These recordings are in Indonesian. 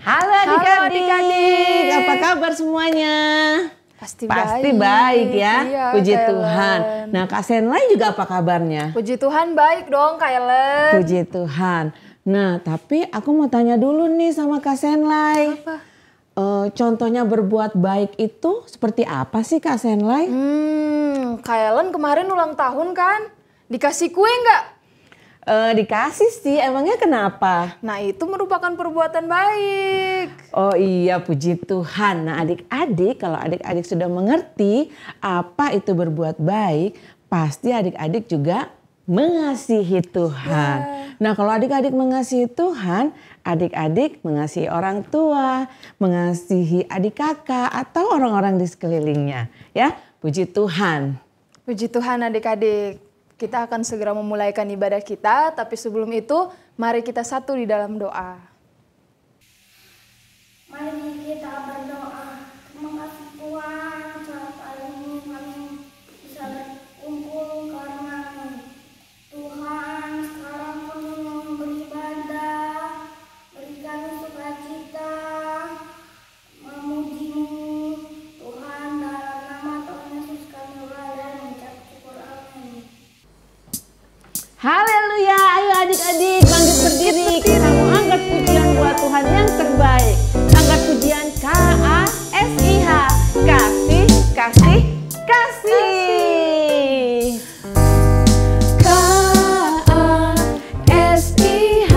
Halo adik-adik, apa kabar semuanya? Pasti baik ya, iya, puji Kak Tuhan. Ellen. Nah Kak Senlai juga apa kabarnya? Puji Tuhan baik dong Kak Ellen. Puji Tuhan. Nah tapi aku mau tanya dulu nih sama Kak Senlai. Apa? Contohnya berbuat baik itu seperti apa sih Kak Senlai? Kak Ellen kemarin ulang tahun kan? Dikasih kue nggak? Dikasih sih, emangnya kenapa? Nah itu merupakan perbuatan baik. Oh iya, puji Tuhan. Nah adik-adik, kalau adik-adik sudah mengerti apa itu berbuat baik, pasti adik-adik juga mengasihi Tuhan. Nah kalau adik-adik mengasihi Tuhan, adik-adik mengasihi orang tua, mengasihi adik kakak atau orang-orang di sekelilingnya. Ya, puji Tuhan. Puji Tuhan adik-adik. Kita akan segera memulaikan ibadah kita, tapi sebelum itu mari kita satu di dalam doa. Mari kita berdoa. Terima kasih Tuhan, saat hari ini kami bisa berkumpul karena-Mu. Tuhan, sekarang kami mau beribadah, beri kami sukacita, memuji-Mu. Tuhan, dalam nama Tuhan Yesus kami berdoa dan mengucap syukur. Amin. Haleluya, ayo adik-adik bangkit berdiri. Kita mau angkat pujian buat Tuhan yang terbaik. Angkat pujian KASIH, kasih, kasih, kasih. KASIH,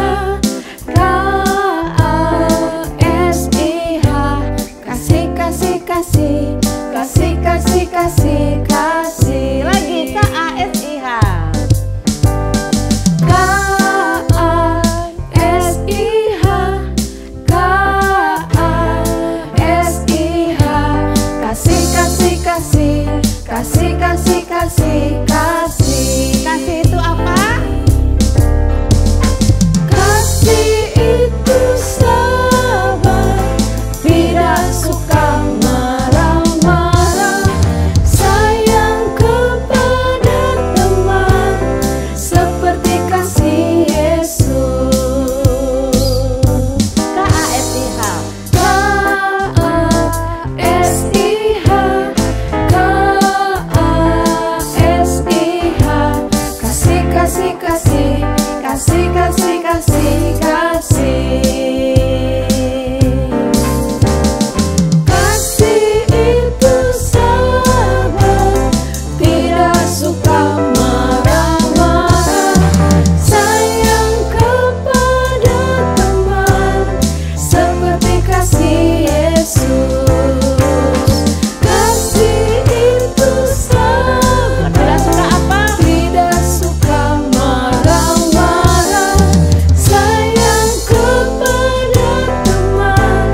KASIH, kasih, kasih, kasih, kasih, kasih, kasih, kasih. Lagi KASIH. Kasih, kasih, kasih, kasih. Kasih itu apa? Kasih itu sabar, tidak suka marah-marah, sayang kepada teman, seperti kasih Yesus. KASIH. Kasih, kasih, kasih, kasih, kasih, kasih. Kasih itu sabar, tidak suka marah-marah, sayang kepada teman, seperti kasih Yesus. Kasih itu sabar, Tidak suka apa? tidak suka marah-marah, sayang kepada teman,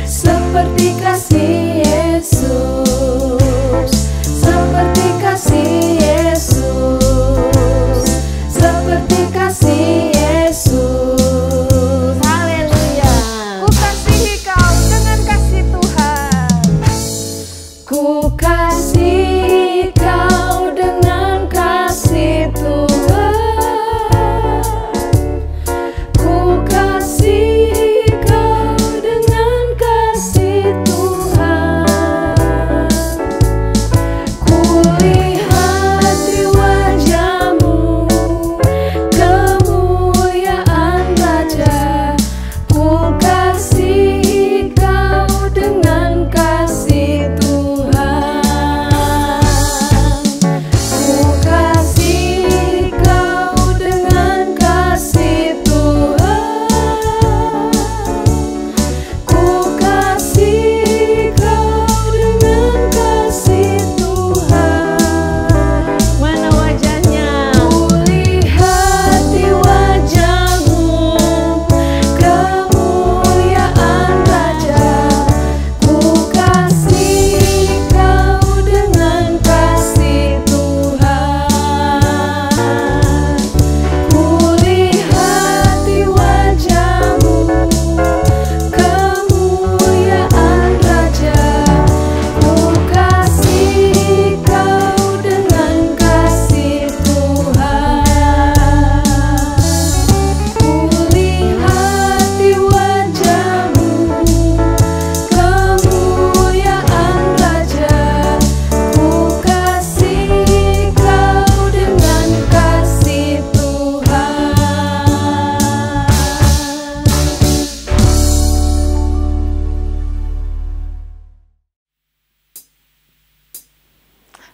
seperti kasih Yesus, seperti kasih Yesus, seperti kasih Yesus. Haleluya. Ku kasihi kau dengan kasih Tuhan. Ku kasihi kau dengan kasih Tuhan. Ku kasihi kau dengan kasih Tuhan. Ku lihat di wajah-Mu kemuliaan Raja. Ku kasihi kau dengan kasih Tuhan.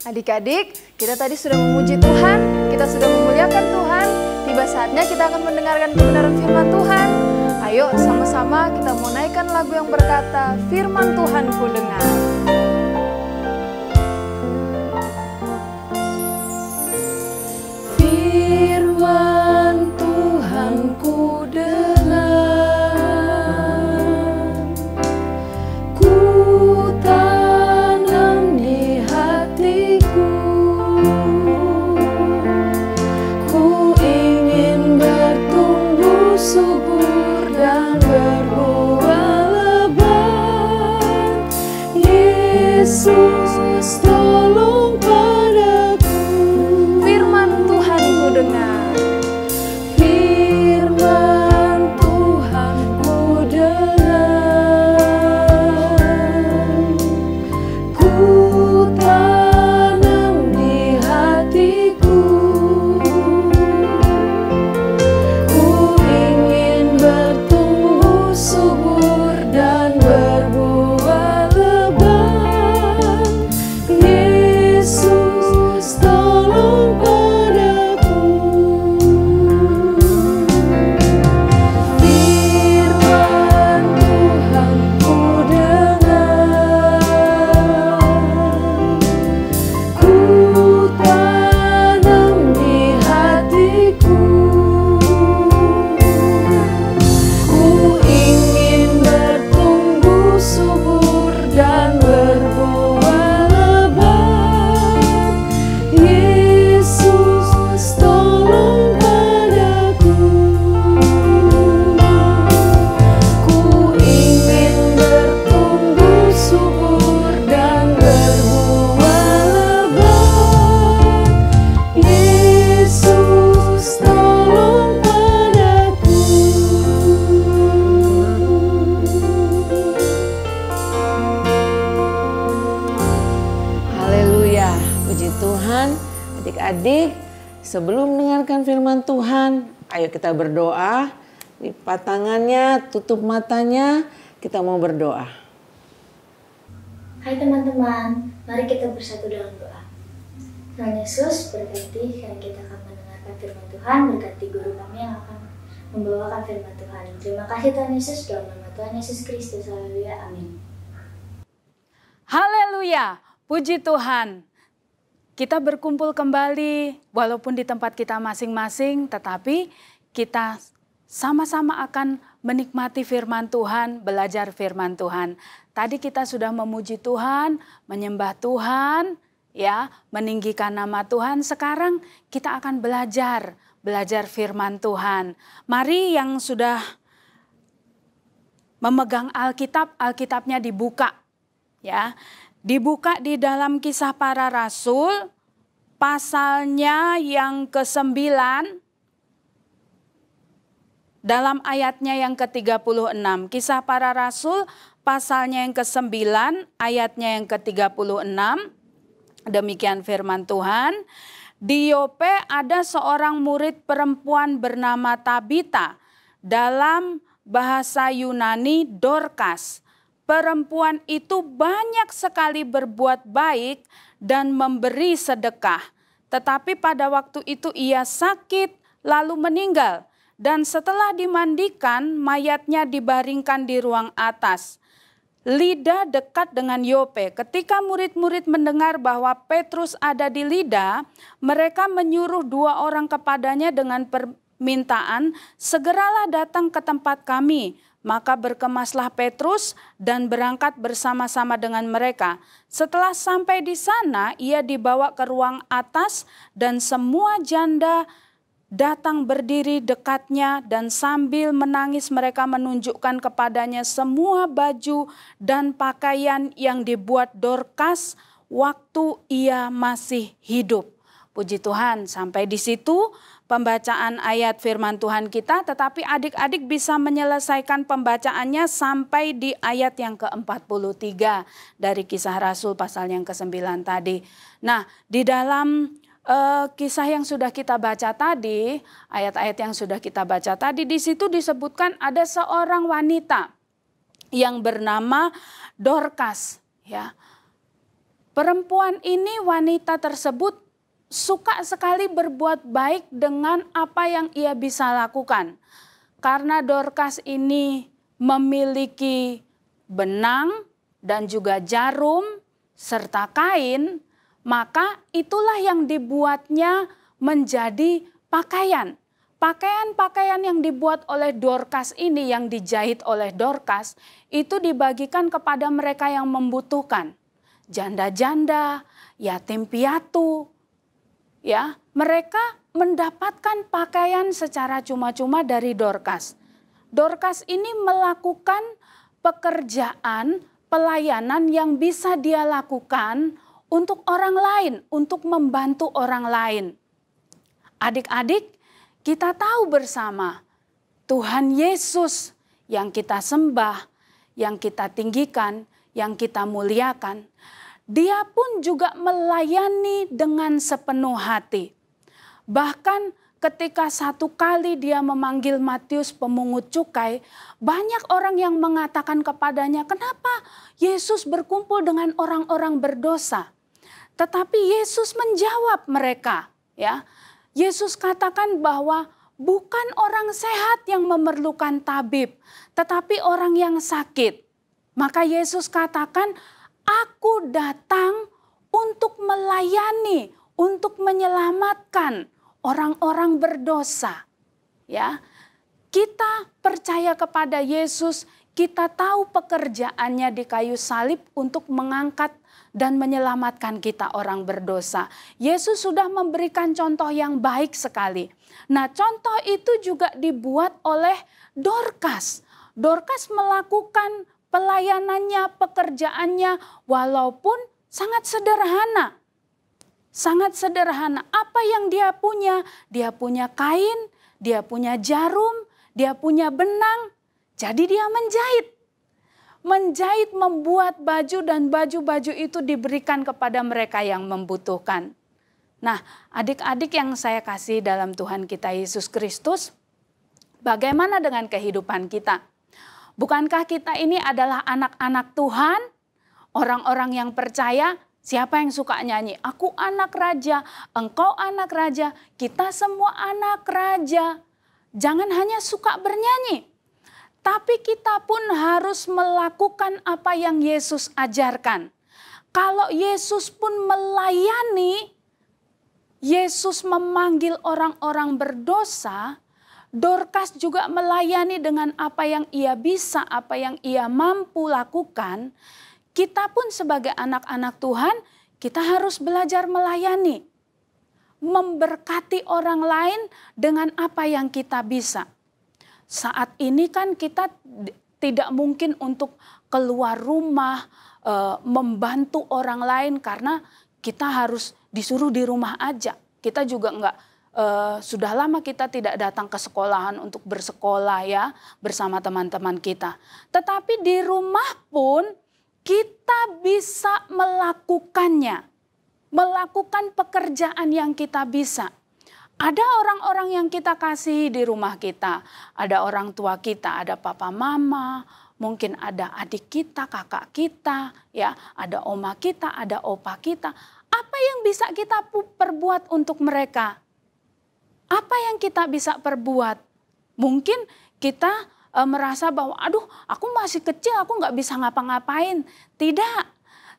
Adik-adik, kita tadi sudah memuji Tuhan, kita sudah memuliakan Tuhan. Tiba saatnya kita akan mendengarkan kebenaran firman Tuhan. Ayo sama-sama kita mau naikkan lagu yang berkata, Firman Tuhan ku dengar. Firman Tuhan ku dengar, ku tanam di hatiku, ku ingin bertumbuh subur dan berbuah lebat. Yesus tolong padaku. Firman Tuhan ku dengar. Firman Tuhan ku dengar, ku tanam di hatiku, ku ingin bertumbuh subur dan berbuah lebat. Yesus tolong padaku. Firman Tuhan ku dengar, ku tanam di hatiku, ku ingin bertumbuh subur dan berbuah lebat. Yesus tolong padaku. Ku ingin bertumbuh subur dan berbuah lebat. Yesus tolong padaku. Haleluya, puji Tuhan. Adik-adik, sebelum mendengarkan firman Tuhan, ayo kita berdoa. Lipat tangannya, tutup matanya, kita mau berdoa. Hai teman-teman, mari kita bersatu dalam doa. Tuhan Yesus, berkati karena kita akan mendengarkan firman Tuhan, berkati guru kami yang akan membawakan firman Tuhan. Terima kasih Tuhan Yesus, dalam nama Tuhan Yesus Kristus. Haleluya, amin. Haleluya, puji Tuhan. Kita berkumpul kembali walaupun di tempat kita masing-masing, tetapi kita sama-sama akan menikmati firman Tuhan, belajar firman Tuhan. Tadi kita sudah memuji Tuhan, menyembah Tuhan, ya, meninggikan nama Tuhan. Sekarang kita akan belajar firman Tuhan. Mari yang sudah memegang Alkitab, Alkitabnya dibuka, ya. Dibuka di dalam Kisah Para Rasul, pasalnya yang ke-9, dalam ayatnya yang ke-36. Kisah Para Rasul, pasalnya yang ke-9, ayatnya yang ke-36. Demikian firman Tuhan. Di Yope ada seorang murid perempuan bernama Tabita, dalam bahasa Yunani Dorcas. Perempuan itu banyak sekali berbuat baik dan memberi sedekah. Tetapi pada waktu itu ia sakit lalu meninggal. Dan setelah dimandikan, mayatnya dibaringkan di ruang atas. Lida dekat dengan Yope. Ketika murid-murid mendengar bahwa Petrus ada di Lida, mereka menyuruh 2 orang kepadanya dengan permintaan, segeralah datang ke tempat kami. Maka berkemaslah Petrus dan berangkat bersama-sama dengan mereka. Setelah sampai di sana, ia dibawa ke ruang atas dan semua janda datang berdiri dekatnya, dan sambil menangis mereka menunjukkan kepadanya semua baju dan pakaian yang dibuat Dorcas waktu ia masih hidup. Puji Tuhan, sampai di situ pembacaan ayat firman Tuhan kita, tetapi adik-adik bisa menyelesaikan pembacaannya sampai di ayat yang ke-43 dari Kisah Rasul pasal yang ke-9 tadi. Nah, di dalam kisah yang sudah kita baca tadi, ayat-ayat yang sudah kita baca tadi, di situ disebutkan ada seorang wanita yang bernama Dorcas, ya. Perempuan ini, wanita tersebut suka sekali berbuat baik dengan apa yang ia bisa lakukan. Karena Dorcas ini memiliki benang dan juga jarum serta kain, maka itulah yang dibuatnya menjadi pakaian. Pakaian-pakaian yang dibuat oleh Dorcas ini, yang dijahit oleh Dorcas, itu dibagikan kepada mereka yang membutuhkan. Janda-janda, yatim piatu, ya, mereka mendapatkan pakaian secara cuma-cuma dari Dorcas. Dorcas ini melakukan pekerjaan, pelayanan yang bisa dia lakukan untuk orang lain, untuk membantu orang lain. Adik-adik, kita tahu bersama Tuhan Yesus yang kita sembah, yang kita tinggikan, yang kita muliakan. Dia pun juga melayani dengan sepenuh hati. Bahkan ketika satu kali dia memanggil Matius pemungut cukai, banyak orang yang mengatakan kepadanya, kenapa Yesus berkumpul dengan orang-orang berdosa? Tetapi Yesus menjawab mereka, ya. Yesus katakan bahwa bukan orang sehat yang memerlukan tabib, tetapi orang yang sakit. Maka Yesus katakan, aku datang untuk melayani, untuk menyelamatkan orang-orang berdosa. Ya, kita percaya kepada Yesus, kita tahu pekerjaannya di kayu salib untuk mengangkat dan menyelamatkan kita orang berdosa. Yesus sudah memberikan contoh yang baik sekali. Nah, contoh itu juga dibuat oleh Dorcas. Dorcas melakukan pelayanannya, pekerjaannya walaupun sangat sederhana. Sangat sederhana. Apa yang dia punya? Dia punya kain, dia punya jarum, dia punya benang. Jadi dia menjahit. Menjahit, membuat baju, dan baju-baju itu diberikan kepada mereka yang membutuhkan. Nah, adik-adik yang saya kasih dalam Tuhan kita Yesus Kristus, bagaimana dengan kehidupan kita? Bukankah kita ini adalah anak-anak Tuhan, orang-orang yang percaya? Siapa yang suka nyanyi? Aku anak raja, engkau anak raja, kita semua anak raja. Jangan hanya suka bernyanyi, tapi kita pun harus melakukan apa yang Yesus ajarkan. Kalau Yesus pun melayani, Yesus memanggil orang-orang berdosa, Dorcas juga melayani dengan apa yang ia bisa, apa yang ia mampu lakukan. Kita pun sebagai anak-anak Tuhan, kita harus belajar melayani. Memberkati orang lain dengan apa yang kita bisa. Saat ini kan kita tidak mungkin untuk keluar rumah, membantu orang lain karena kita harus disuruh di rumah aja. Kita juga sudah lama kita tidak datang ke sekolahan untuk bersekolah ya bersama teman-teman kita. Tetapi di rumah pun kita bisa melakukannya. Melakukan pekerjaan yang kita bisa. Ada orang-orang yang kita kasihi di rumah kita. Ada orang tua kita, ada papa mama, mungkin ada adik kita, kakak kita, ya, ada oma kita, ada opa kita. Apa yang bisa kita perbuat untuk mereka? Apa yang kita bisa perbuat? Mungkin kita merasa bahwa aduh aku masih kecil, aku nggak bisa ngapa-ngapain. Tidak,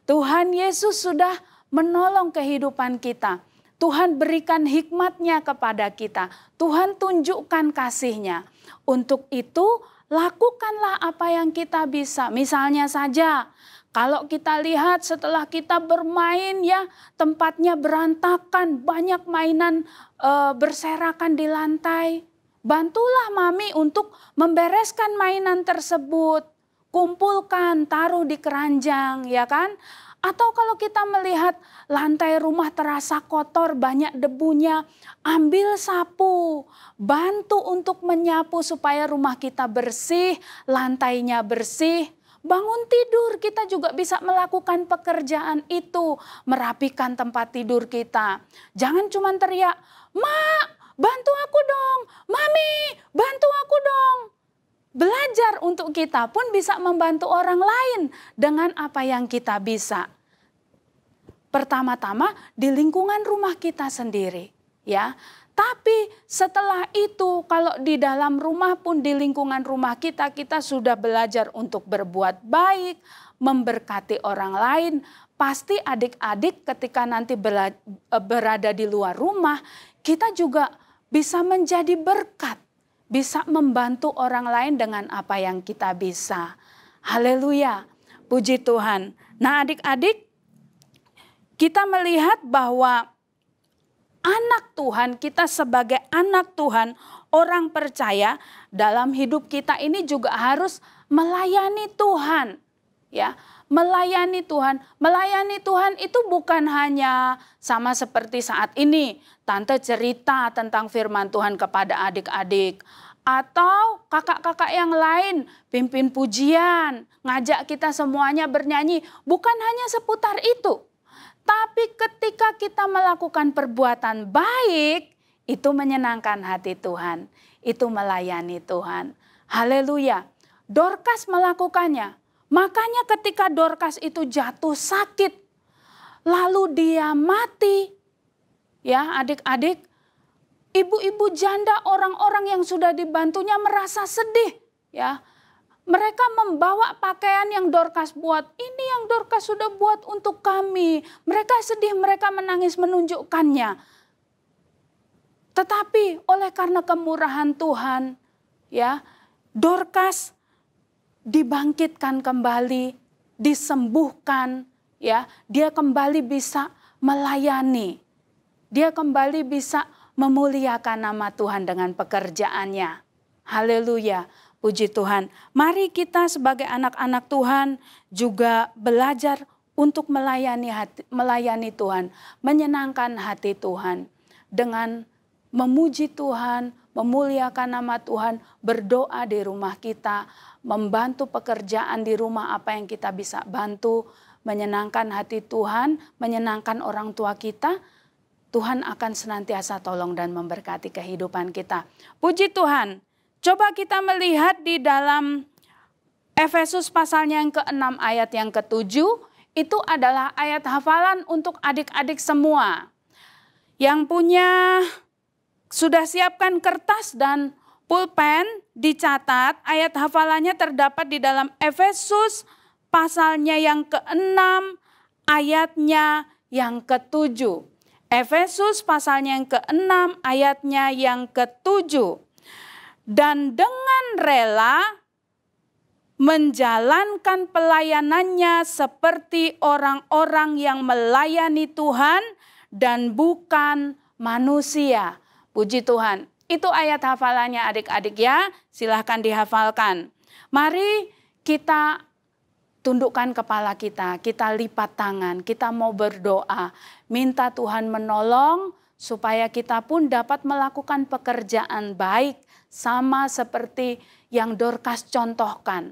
Tuhan Yesus sudah menolong kehidupan kita. Tuhan berikan hikmat-Nya kepada kita. Tuhan tunjukkan kasih-Nya. Untuk itu lakukanlah apa yang kita bisa. Misalnya saja kalau kita lihat setelah kita bermain ya tempatnya berantakan. Banyak mainan berserakan di lantai. Bantulah mami untuk membereskan mainan tersebut. Kumpulkan, taruh di keranjang ya kan. Atau kalau kita melihat lantai rumah terasa kotor, banyak debunya, ambil sapu, bantu untuk menyapu supaya rumah kita bersih, lantainya bersih. Bangun tidur, kita juga bisa melakukan pekerjaan itu, merapikan tempat tidur kita. Jangan cuma teriak, "Mak, bantu aku dong, Mami, bantu aku dong." Belajar untuk kita pun bisa membantu orang lain dengan apa yang kita bisa. pertama-tama di lingkungan rumah kita sendiri, ya. Tapi setelah itu kalau di dalam rumah pun di lingkungan rumah kita sudah belajar untuk berbuat baik, memberkati orang lain. Pasti adik-adik ketika nanti berada di luar rumah, kita juga bisa menjadi berkat. Bisa membantu orang lain dengan apa yang kita bisa. Haleluya, puji Tuhan. Nah adik-adik, kita melihat bahwa anak Tuhan, kita sebagai anak Tuhan, orang percaya dalam hidup kita ini juga harus melayani Tuhan. Ya, melayani Tuhan. Melayani Tuhan itu bukan hanya sama seperti saat ini. Tante cerita tentang firman Tuhan kepada adik-adik. Atau kakak-kakak yang lain pimpin pujian, ngajak kita semuanya bernyanyi. Bukan hanya seputar itu. Tapi ketika kita melakukan perbuatan baik, itu menyenangkan hati Tuhan. Itu melayani Tuhan. Haleluya. Dorcas melakukannya. Makanya ketika Dorcas itu jatuh sakit, lalu dia mati. Ya adik-adik, ibu-ibu janda, orang-orang yang sudah dibantunya merasa sedih. Ya. Mereka membawa pakaian yang Dorcas buat. Ini yang Dorcas sudah buat untuk kami. Mereka sedih, mereka menangis menunjukkannya. Tetapi oleh karena kemurahan Tuhan, ya, Dorcas dibangkitkan kembali, disembuhkan, ya. Dia kembali bisa melayani. Dia kembali bisa memuliakan nama Tuhan dengan pekerjaannya. Haleluya. Puji Tuhan, mari kita sebagai anak-anak Tuhan juga belajar untuk melayani Tuhan, menyenangkan hati Tuhan dengan memuji Tuhan, memuliakan nama Tuhan, berdoa di rumah kita, membantu pekerjaan di rumah apa yang kita bisa bantu, menyenangkan hati Tuhan, menyenangkan orang tua kita. Tuhan akan senantiasa tolong dan memberkati kehidupan kita. Puji Tuhan. Coba kita melihat di dalam Efesus pasalnya yang ke-6 ayat yang ke-7. Itu adalah ayat hafalan untuk adik-adik semua. Yang punya sudah siapkan kertas dan pulpen, dicatat. Ayat hafalannya terdapat di dalam Efesus pasalnya yang ke-6 ayatnya yang ke-7. Efesus pasalnya yang ke-6 ayatnya yang ke-7. Dan dengan rela menjalankan pelayanannya seperti orang-orang yang melayani Tuhan dan bukan manusia. Puji Tuhan. Itu ayat hafalannya adik-adik ya. Silahkan dihafalkan. Mari kita tundukkan kepala kita lipat tangan, kita mau berdoa. Minta Tuhan menolong supaya kita pun dapat melakukan pekerjaan baik. Sama seperti yang Dorcas contohkan.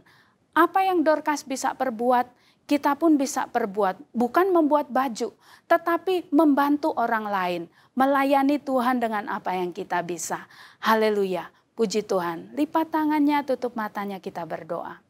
Apa yang Dorcas bisa perbuat, kita pun bisa perbuat. Bukan membuat baju, tetapi membantu orang lain. Melayani Tuhan dengan apa yang kita bisa. Haleluya, puji Tuhan. Lipat tangannya, tutup matanya, kita berdoa.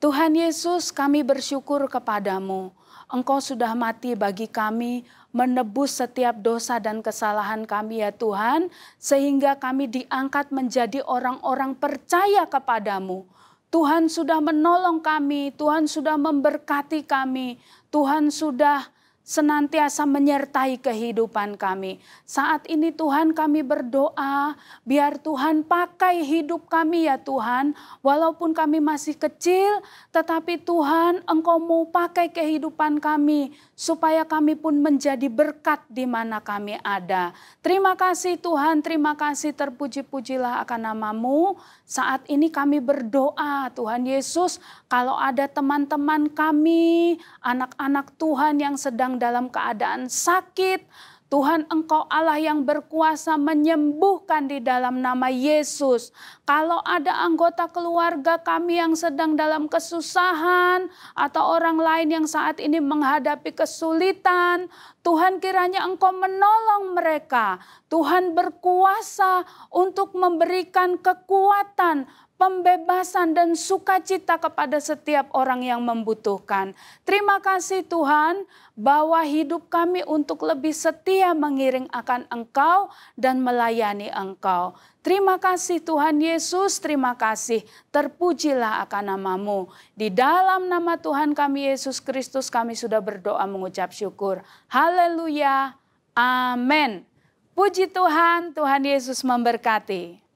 Tuhan Yesus, kami bersyukur kepadamu. Engkau sudah mati bagi kami, menebus setiap dosa dan kesalahan kami ya Tuhan, sehingga kami diangkat menjadi orang-orang percaya kepadamu. Tuhan sudah menolong kami, Tuhan sudah memberkati kami, Tuhan sudah senantiasa menyertai kehidupan kami. Saat ini Tuhan kami berdoa, biar Tuhan pakai hidup kami ya Tuhan. Walaupun kami masih kecil, tetapi Tuhan Engkau mau pakai kehidupan kami. Supaya kami pun menjadi berkat di mana kami ada. Terima kasih Tuhan, terima kasih, terpuji-pujilah akan nama-Mu. Saat ini kami berdoa Tuhan Yesus, kalau ada teman-teman kami, anak-anak Tuhan yang sedang dalam keadaan sakit, Tuhan Engkau Allah yang berkuasa menyembuhkan di dalam nama Yesus. Kalau ada anggota keluarga kami yang sedang dalam kesusahan atau orang lain yang saat ini menghadapi kesulitan, Tuhan kiranya Engkau menolong mereka. Tuhan berkuasa untuk memberikan kekuatan, pembebasan dan sukacita kepada setiap orang yang membutuhkan. Terima kasih Tuhan, bahwa hidup kami untuk lebih setia mengiring akan Engkau dan melayani Engkau. Terima kasih Tuhan Yesus, terima kasih. Terpujilah akan nama-Mu. Di dalam nama Tuhan kami Yesus Kristus kami sudah berdoa mengucap syukur. Haleluya. Amin. Puji Tuhan, Tuhan Yesus memberkati.